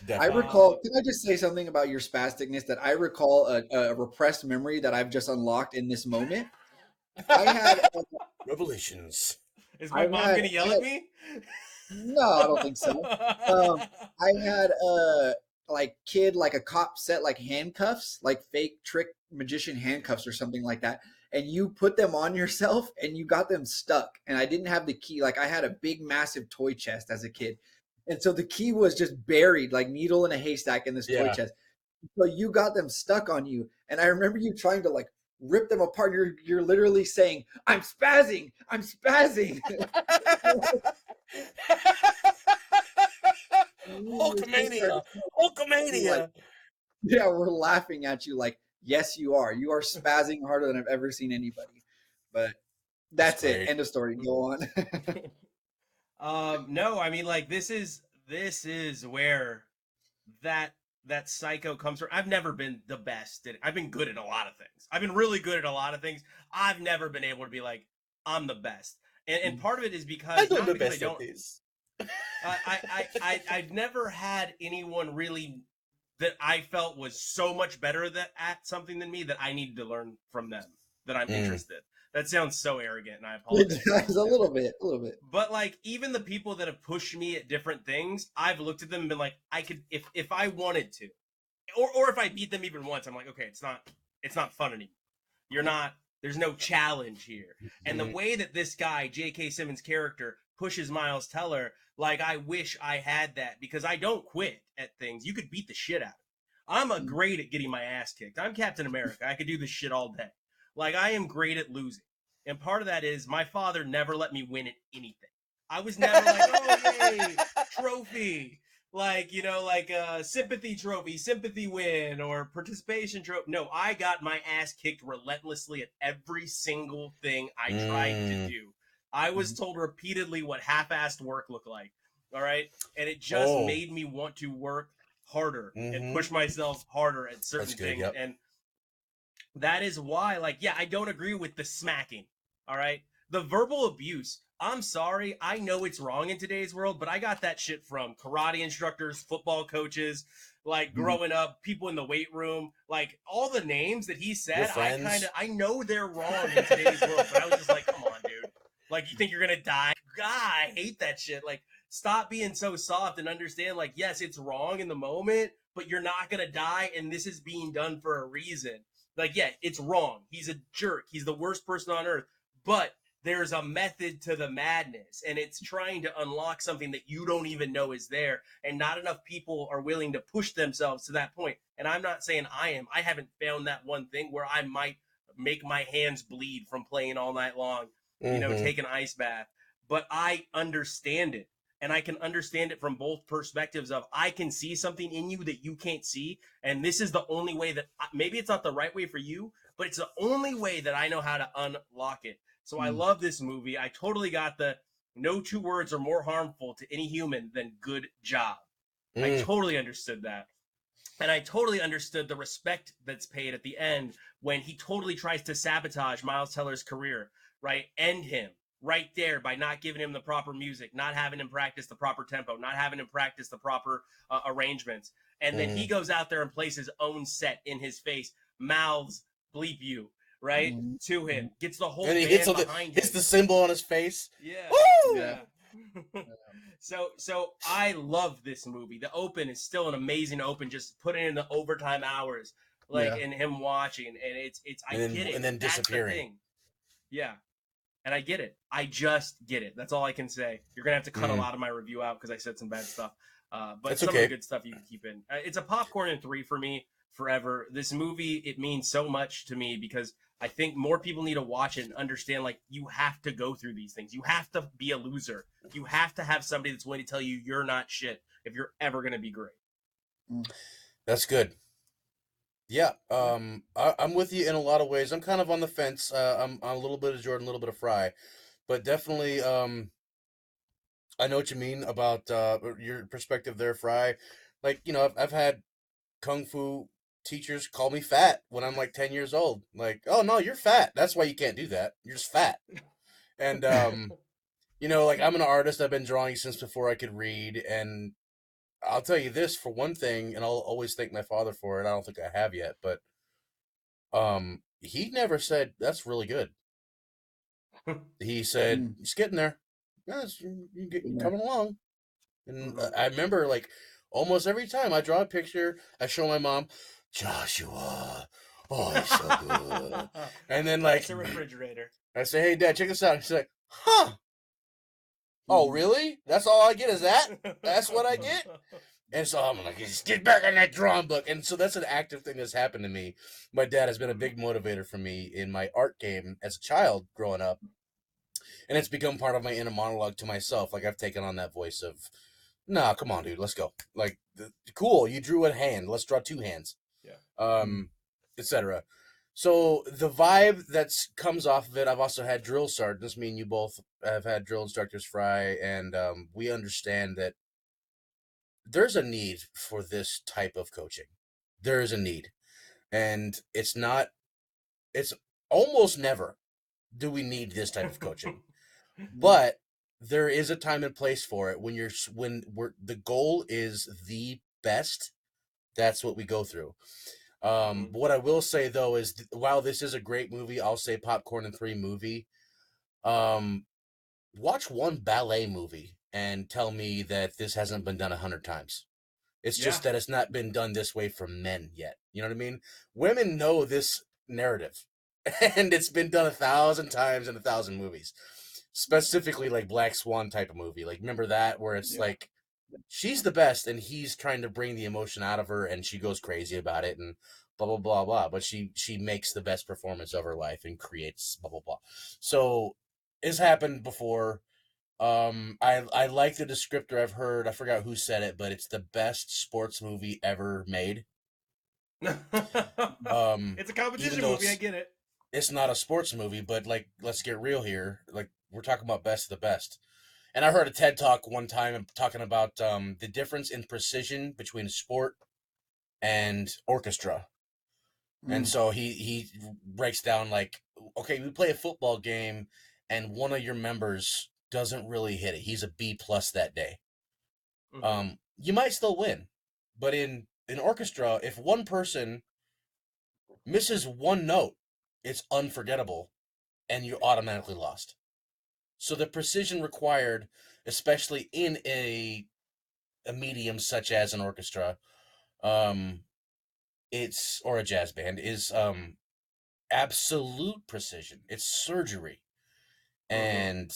Definitely. recall. Can I just say something about your spasticness? That I recall a repressed memory that I've just unlocked in this moment. I had, Revelations. is my I've mom had, gonna I yell at had. me? No, I don't think so. I had like kid like a cop set like handcuffs, like fake trick magician handcuffs or something like that, and you put them on yourself and you got them stuck. And I didn't have the key. Like I had a big massive toy chest as a kid, and so the key was just buried like needle in a haystack in this toy Yeah. chest. So you got them stuck on you, and I remember you trying to like rip them apart. You're literally saying, "I'm spazzing, I'm spazzing." Hulkamania. Like, Hulkamania. yeah, we're laughing at you like, yes, you are. You are spazzing harder than I've ever seen anybody. But That's that's it. great. End of story. Go on. No, I mean like this is where that that psycho comes from. I've never been the best at it. I've been good at a lot of things. I've been really good at a lot of things. I've never been able to be like I'm the best. And part of it is I because know not the because I best at don't this. I've never had anyone really that I felt was so much better at something than me that I needed to learn from them that I'm Mm. interested. That sounds so arrogant, and I apologize. It's a little bit, a little bit. But like even the people that have pushed me at different things, I've looked at them and been like, I could if I wanted to, or if I beat them even once, I'm like, okay, it's not fun anymore. You're not. There's no challenge here. And the Mhm. way that this guy, J.K. Simmons' character, pushes Miles Teller, like I wish I had that because I don't quit at things. You could beat the shit out of me. I'm a great at getting my ass kicked. I'm Captain America. I could do this shit all day. Like I am great at losing. And part of that is my father never let me win at anything. I was never like, oh yay, trophy. Like, like a sympathy trophy, sympathy win, or participation trophy. No, I got my ass kicked relentlessly at every single thing I tried to Mm. do. I was told repeatedly what half-assed work looked like. All right. And it just Oh. made me want to work harder and Mhm. push myself harder at certain That's good, things. yep. And that is why, like, yeah, I don't agree with the smacking. All right. The verbal abuse. I'm sorry. I know it's wrong in today's world, but I got that shit from karate instructors, football coaches, like growing up, people in the weight room, like all the names that he Your said. friends. I know they're wrong in today's world, but I was just like, come on, dude. Like, you think you're going to die? God, I hate that shit. Like, stop being so soft and understand, like, yes, it's wrong in the moment, but you're not going to die, and this is being done for a reason. Like, yeah, it's wrong. He's a jerk. He's the worst person on earth. But there's a method to the madness, and it's trying to unlock something that you don't even know is there. And not enough people are willing to push themselves to that point. And I'm not saying I am. I haven't found that one thing where I might make my hands bleed from playing all night long, Mm-hmm. take an ice bath. But I understand it. and I can understand it from both perspectives of I can see something in you that you can't see, and this is the only way that maybe it's not the right way for you, but it's the only way that I know how to unlock it. So I love this movie. I totally got the no two words are more harmful to any human than good job. I totally understood that. And I totally understood the respect that's paid at the end when he totally tries to sabotage Miles Teller's career, right? End him right there by not giving him the proper music, not having him practice the proper tempo, not having him practice the proper arrangements. And then he goes out there and plays his own set in his face, mouths bleep you, right? To him, gets the whole and he band behind him. hits the symbol on his face. Yeah. Woo! Yeah. So I love this movie. The open is still an amazing open. Just putting in the overtime hours, and him watching, and it's I get it. And then That's disappearing. the thing. Yeah, and I get it. I just get it. That's all I can say. You're gonna have to cut a lot of my review out because I said some bad stuff. But That's some okay. of the good stuff you can keep in. It's a popcorn and 3 for me forever. This movie, it means so much to me because I think more people need to watch it and understand, like, you have to go through these things. You have to be a loser. You have to have somebody that's willing to tell you you're not shit if you're ever going to be great. That's good. Yeah, I'm with you in a lot of ways. I'm kind of on the fence. I'm a little bit of Jordan, a little bit of Fry, but definitely, I know what you mean about your perspective there, Fry. Like, I've had kung fu teachers call me fat when I'm like 10 years old. Like, oh no, you're fat. That's why you can't do that. You're just fat. And like, I'm an artist. I've been drawing since before I could read, and I'll tell you this for one thing, and I'll always thank my father for it. I don't think I have yet, but he never said that's really good. He said it's getting there. Yes, you're coming along. And I remember, like, almost every time I draw a picture, I show my mom, Joshua. Oh, he's so good. And then, like, it's a refrigerator. I say, hey, Dad, check this out. He's like, huh? Oh, really? That's all I get is that? That's what I get? And so I'm like, just get back in that drawing book. And so that's an active thing that's happened to me. My dad has been a big motivator for me in my art game as a child growing up. And it's become part of my inner monologue to myself. Like, I've taken on that voice of, nah, come on, dude, let's go. Like, cool, you drew a hand. Let's draw 2 hands. Yeah. Etc. So the vibe that comes off of it, I've also had drill sergeants. Me and you both have had drill instructors, Fry, and we understand that there's a need for this type of coaching. There is a need. And it's almost never do we need this type of coaching. But there is a time and place for it when the goal is the best. That's what we go through. What I will say though is, while this is a great movie, I'll say popcorn and 3 movie. Watch one ballet movie and tell me that this hasn't been done 100 times. It's just that it's not been done this way for men yet. You know what I mean? Women know this narrative, and it's been done 1,000 times in 1,000 movies. Specifically, like Black Swan type of movie. Like, remember that, where it's like she's the best, and he's trying to bring the emotion out of her, and she goes crazy about it, and blah blah blah blah. But she makes the best performance of her life and creates blah blah blah. So it's happened before. I like the descriptor I've heard. I forgot who said it, but it's the best sports movie ever made. It's a competition movie. I get it. It's not a sports movie, but, like, let's get real here. Like, we're talking about best of the best. And I heard a TED Talk one time talking about the difference in precision between sport and orchestra. And so he breaks down, like, okay, we play a football game and one of your members doesn't really hit it. He's a B+ that day. You might still win. But in orchestra, if one person misses one note, it's unforgettable and you're automatically lost. So the precision required, especially in a medium such as an orchestra, it's, or a jazz band, is absolute precision. It's surgery. And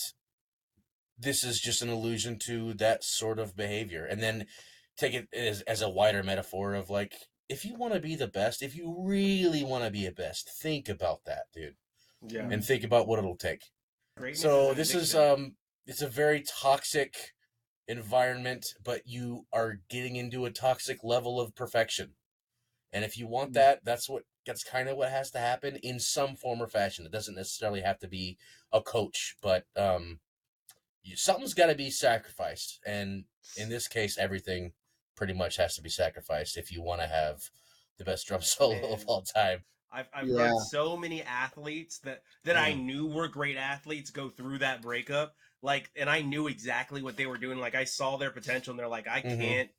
this is just an allusion to that sort of behavior. And then take it as a wider metaphor of, like, if you want to be the best, if you really want to be a best, think about that, dude. Yeah. And think about what it'll take. Greatness so is this is addiction. it's a very toxic environment, but you are getting into a toxic level of perfection. And if you want Mm. that, that's kind of what has to happen in some form or fashion. It doesn't necessarily have to be a coach, but something's got to be sacrificed. And in this case, everything pretty much has to be sacrificed if you want to have the best drum solo of Man, all time. I've Yeah. heard so many athletes that I knew were great athletes go through that breakup. Like, and I knew exactly what they were doing. Like, I saw their potential, and they're like, I Mm-hmm. can't.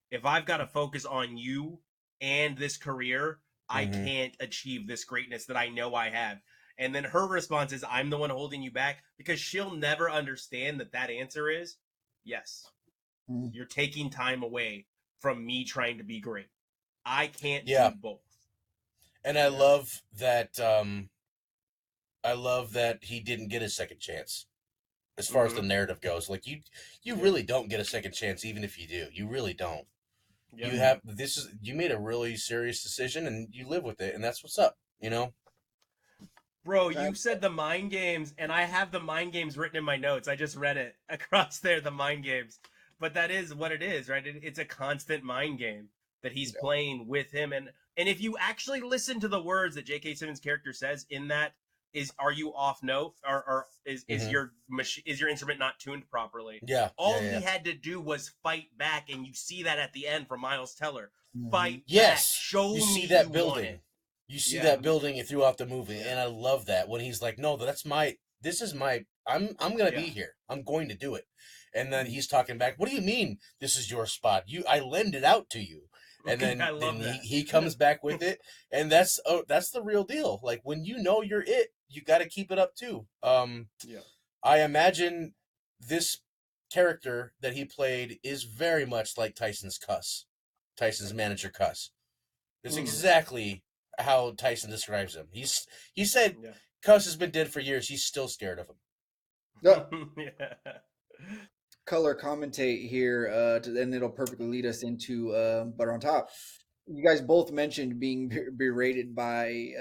If I've got to focus on you and this career, I Mm-hmm. can't achieve this greatness that I know I have. And then her response is, I'm the one holding you back, because she'll never understand that answer is yes. Mm. You're taking time away from me trying to be great. I can't Yeah. do both. And I love that. I love that he didn't get a second chance. As far as the narrative goes, like you really don't get a second chance, even if you do. You really don't. Yep. You made a really serious decision, and you live with it, and that's what's up. You know. Bro, you said the mind games, and I have the mind games written in my notes. I just read it across there, the mind games. But that is what it is, right? It's a constant mind game that he's playing with him. And if you actually listen to the words that J.K. Simmons' character says in that, are you off note, or is your is your instrument not tuned properly? Yeah. All he had to do was fight back, and you see that at the end from Miles Teller. Fight back, Yes. show You see me that you building. want it. You see that building throughout the movie, Yeah. and I love that when he's like, "No, I'm gonna be Yeah. here. I'm going to do it." And then he's talking back, "What do you mean this is your spot? I lend it out to you." And I then love that. he comes back with it, and that's the real deal. Like when you know you're it, you got to keep it up too. Yeah. I imagine this character that he played is very much like Tyson's manager Cuss. It's exactly how Tyson describes him. He said Yeah. Cuss has been dead for years. He's still scared of him. Yeah. Color commentate here, and it'll perfectly lead us into Butter on Top. You guys both mentioned being berated by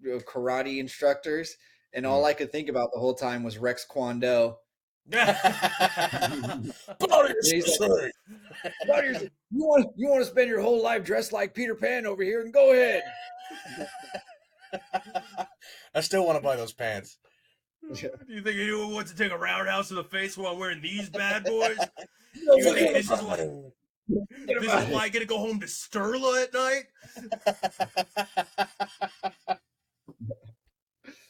karate instructors, and all I could think about the whole time was Rex Kwon Do. He's like, you want to spend your whole life dressed like Peter Pan over here, and go ahead. I still want to buy those pants. Do you think anyone wants to take a roundhouse to the face while I'm wearing these bad boys? You think this is why I get to go home to Sterla at night?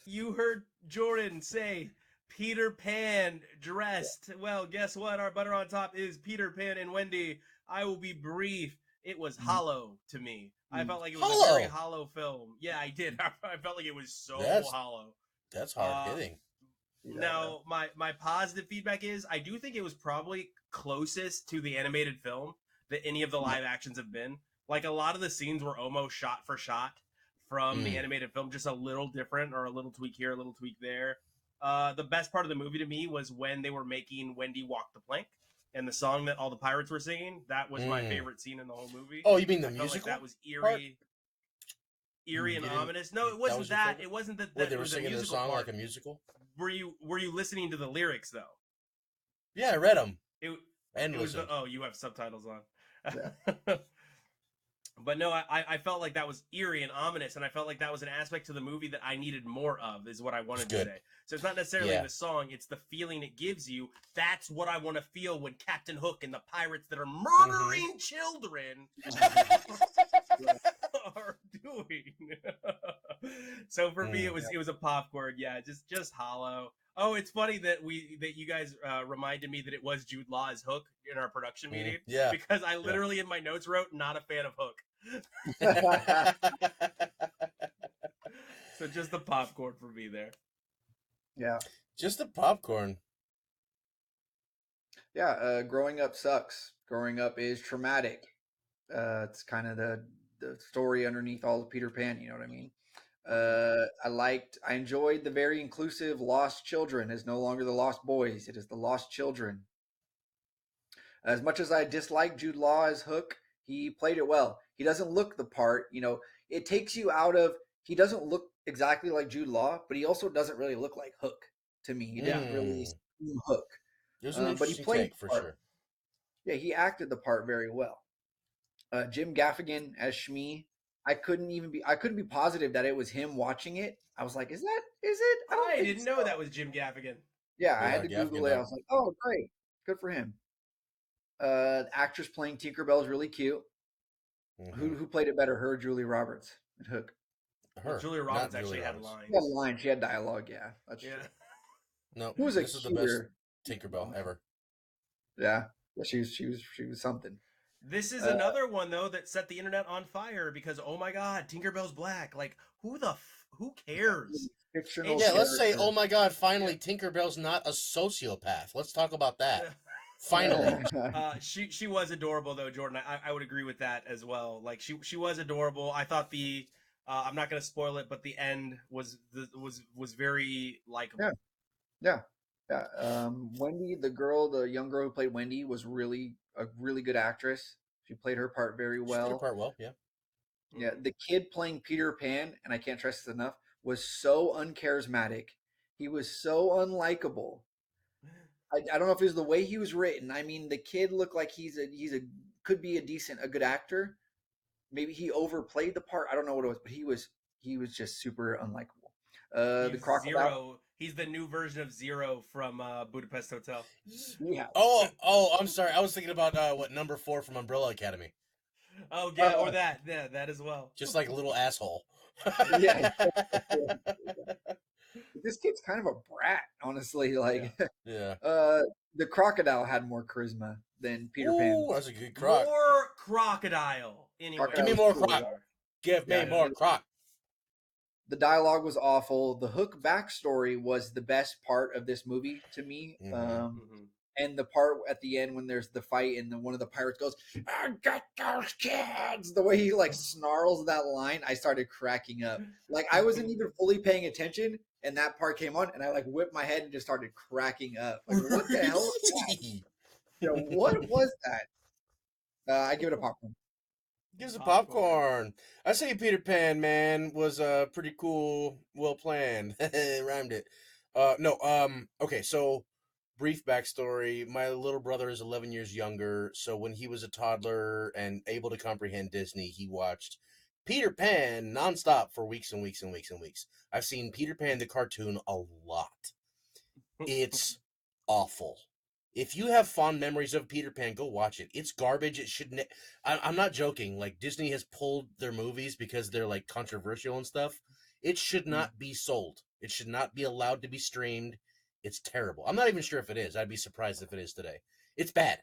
You heard Jordan say Peter Pan dressed. Well, guess what? Our Butter on Top is Peter Pan and Wendy. I will be brief. It was hollow to me. I felt like it was a very hollow film. Yeah, I did. I felt like it was so hollow. That's hard hitting. Now, my positive feedback is I do think it was probably closest to the animated film that any of the live actions have been. Like a lot of the scenes were almost shot for shot from the animated film, just a little different, or a little tweak here, a little tweak there. The best part of the movie to me was when they were making Wendy walk the plank, and the song that all the pirates were singing. That was my favorite scene in the whole movie. Oh, you mean the I musical? felt like that was eerie and ominous. No, it wasn't that. It wasn't that. Where they were singing their song like a musical. Were you listening to the lyrics though? Yeah, I read them. You have subtitles on. Yeah. But no, I felt like that was eerie and ominous, and I felt like that was an aspect to the movie that I needed more of, is what I wanted to say. So it's not necessarily the song, it's the feeling it gives you. That's what I want to feel when Captain Hook and the pirates that are murdering children are doing. So for me, it was a popcorn. Yeah, just hollow. Oh, it's funny that you guys reminded me that it was Jude Law as Hook in our production meeting. Yeah, because I literally in my notes wrote not a fan of Hook. So just the popcorn for me there. Yeah, just the popcorn. Yeah, growing up sucks. Growing up is traumatic. It's kind of the story underneath all of Peter Pan. You know what I mean? I enjoyed the very inclusive Lost Children. Is no longer the Lost Boys. It is the Lost Children. As much as I dislike Jude Law as Hook, he played it well. He doesn't look the part. You know, it takes you out of. He doesn't look exactly like Jude Law, but he also doesn't really look like Hook to me. He didn't really seem Hook. It was an interesting but he played take for sure. Yeah, he acted the part very well. Jim Gaffigan as Shmi. I couldn't be positive that it was him watching it. I was like, is it? I don't I think didn't know so. that was Jim Gaffigan. Yeah, I had Yeah, to Gaffigan Google it. I dog. was like, oh, great. Good for him. The actress playing Tinkerbell is really cute. Mm-hmm. Who played it better, her or Julie Roberts at Hook? Well, Her, Julia not Roberts Julie actually had Roberts. She had lines. lines. She had dialogue. Yeah, that's Yeah. true. No, Who was a this is the best cuter Tinkerbell Tinkerbell? ever. Yeah, yeah, she was something. This is Uh, another one though that set the internet on fire because oh my god, Tinkerbell's black. Like who cares? fictional Yeah, It's let's say, oh character. my God, yeah. finally Tinkerbell's not a sociopath. Let's talk about that. Finally. She was adorable though, Jordan. I would agree with that as well. Like she was adorable. I thought the I'm not gonna spoil it, but the end was very Yeah, likable. yeah, yeah. Wendy, the young girl who played Wendy, was really a really good actress. She played her part very She did her well. part well, yeah. Yeah, Mhm. the kid playing Peter Pan, and I can't stress this enough, was so uncharismatic. He was so unlikable. I don't know if it was the way he was written. I mean, the kid looked like he's a could be a good actor. Maybe he overplayed the part. I don't know what it was, but he was just super unlikable. The He's crocodile, Zero. He's the new version of Zero from Budapest Hotel. yeah. Oh, I'm sorry. I was thinking about what number 4 from Umbrella Academy. Oh yeah, or Uh, that yeah, that as well. Just like a little asshole. yeah. This kid's kind of a brat, honestly. Yeah. Like, Yeah. uh, the crocodile had more charisma than Peter Pan. Ooh, that's a good croc. More crocodile. Give Crocodile me Anyways, was more cool. croc. Yeah, Give me yeah. yeah. more croc. The dialogue was awful. The Hook backstory was the best part of this movie to me. Mm-hmm. Mm-hmm. And the part at the end when there's the fight and one of the pirates goes, "I got those kids." The way he like snarls that line, I started cracking up. Like I wasn't even fully paying attention, and that part came on, and I like whipped my head and just started cracking up. Like, what the hell? Really? What was that? I give it a popcorn. Gives a Popcorn. popcorn. I say Peter Pan, man, was pretty cool, well planned. Rhymed it. No, okay, so brief backstory. My little brother is 11 years younger, so when he was a toddler and able to comprehend Disney, he watched Peter Pan nonstop for weeks and weeks and weeks and weeks. I've seen Peter Pan the cartoon a lot. It's awful. If you have fond memories of Peter Pan, go watch it. It's garbage. It shouldn't. I'm not joking. Like Disney has pulled their movies because they're like controversial and stuff. It should Mm. not be sold. It should not be allowed to be streamed. It's terrible. I'm not even sure if it is. I'd be surprised if it is today. It's bad.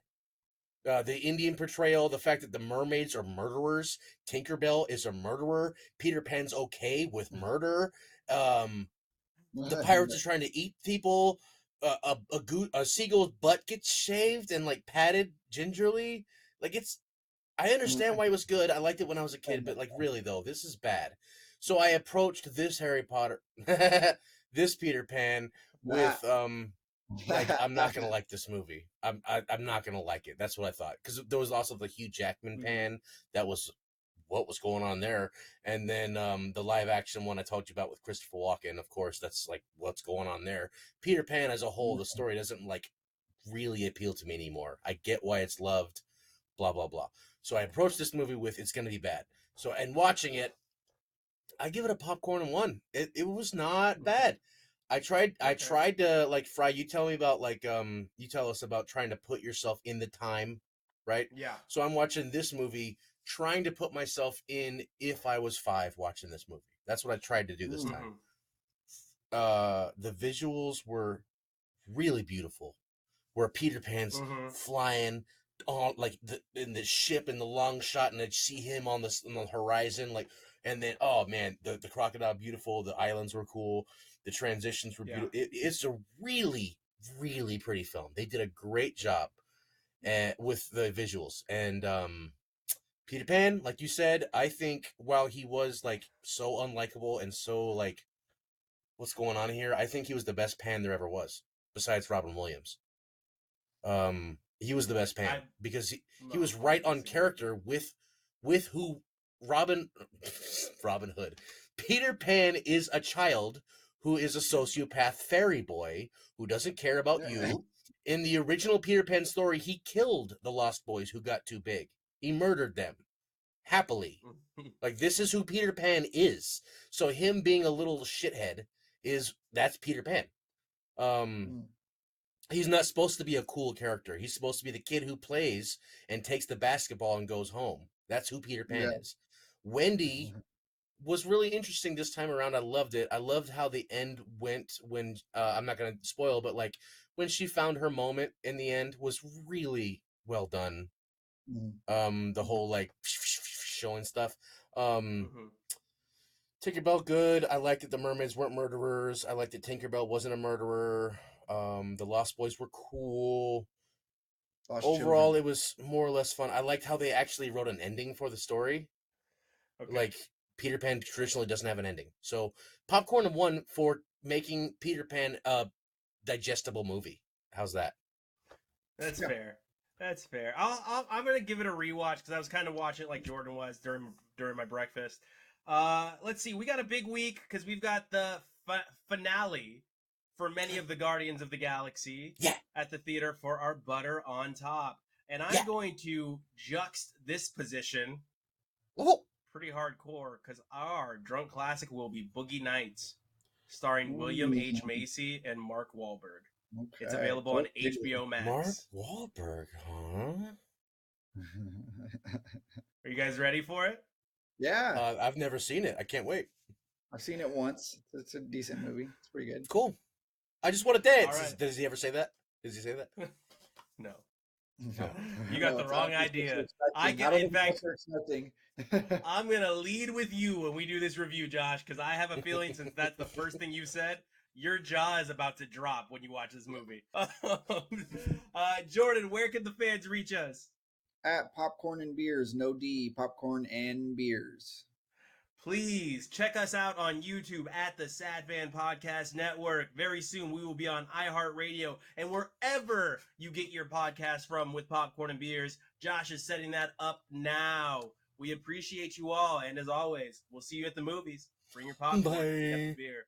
The Indian portrayal, the fact that the mermaids are murderers, Tinkerbell is a murderer, Peter Pan's okay with murder. Um, the pirates are trying to eat people. A seagull's butt gets shaved and like patted gingerly. Like it's. I understand why it was good. I liked it when I was a kid, but like really though, this is bad. So I approached this Harry Potter, this Peter Pan with like I'm not gonna like this movie. I'm not gonna like it. That's what I thought because there was also the Hugh Jackman Mm-hmm. Pan that was what was going on there. And then the live action one I told you about with Christopher Walken, of course, that's like what's going on there. Peter Pan as a whole, the story doesn't like really appeal to me anymore. I get why it's loved, blah blah blah. So I approached this movie with it's gonna be bad. So and watching it, I give it a popcorn and one. It was not bad. I Okay. tried to like Fry, you tell me about like you tell us about trying to put yourself in the time, right? Yeah. So I'm watching this movie trying to put myself in if I was 5 watching this movie. That's what I tried to do this time. Mm-hmm. The visuals were really beautiful. Where Peter Pan's Mm-hmm. flying on like in the ship in the long shot and I see him on the horizon like and then oh man the crocodile beautiful, the islands were cool, the transitions were Yeah. beautiful. It's a really really pretty film. They did a great job with the visuals and Peter Pan, like you said, I think while he was like so unlikable and so like what's going on here, I think he was the best Pan there ever was besides Robin Williams. He was the best Pan I because he no, was I right on disagree with you. character with who Robin Robin Hood. Peter Pan is a child who is a sociopath fairy boy who doesn't care about you In the original Peter Pan story, he killed the Lost Boys who got too big. He murdered them happily. Like, this is who Peter Pan is. So him being a little shithead that's Peter Pan. He's not supposed to be a cool character. He's supposed to be the kid who plays and takes the basketball and goes home. That's who Peter Pan is. Wendy was really interesting this time around. I loved it. I loved how the end went when I'm not going to spoil, but like when she found her moment in the end was really well done. The whole like showing stuff. Tinkerbell, good. I liked that the mermaids weren't murderers. I liked that Tinkerbell wasn't a murderer. The Lost Boys were cool. Overall, it was more or less fun. I liked how they actually wrote an ending for the story. Okay. Like, Peter Pan traditionally doesn't have an ending. So, Popcorn won for making Peter Pan a digestible movie. How's that? That's fair. That's fair. I'm gonna give it a rewatch because I was kind of watching it like Jordan was during my breakfast. Let's see. We got a big week because we've got the finale for many of the Guardians of the Galaxy at the theater for our Butter on Top, and I'm going to juxt this position pretty hardcore because our drunk classic will be Boogie Nights, starring William H. Macy and Mark Wahlberg. Okay. It's available on HBO Max. Mark Wahlberg, huh? Are you guys ready for it? Yeah. I've never seen it. I can't wait. I've seen it once. It's a decent movie. It's pretty good. Cool. I just want to dance. Right. Does he ever say that? Does he say that? No. You got the wrong idea. In fact, I'm going to lead with you when we do this review, Josh, because I have a feeling since that's the first thing you said, your jaw is about to drop when you watch this movie. Jordan, where can the fans reach us? At Popcorn and Beers, no D, Popcorn and Beers. Please check us out on YouTube at the Sad Fan Podcast Network. Very soon we will be on iHeartRadio and wherever you get your podcast from with Popcorn and Beers. Josh is setting that up now. We appreciate you all, and as always, we'll see you at the movies. Bring your popcorn, get the beer.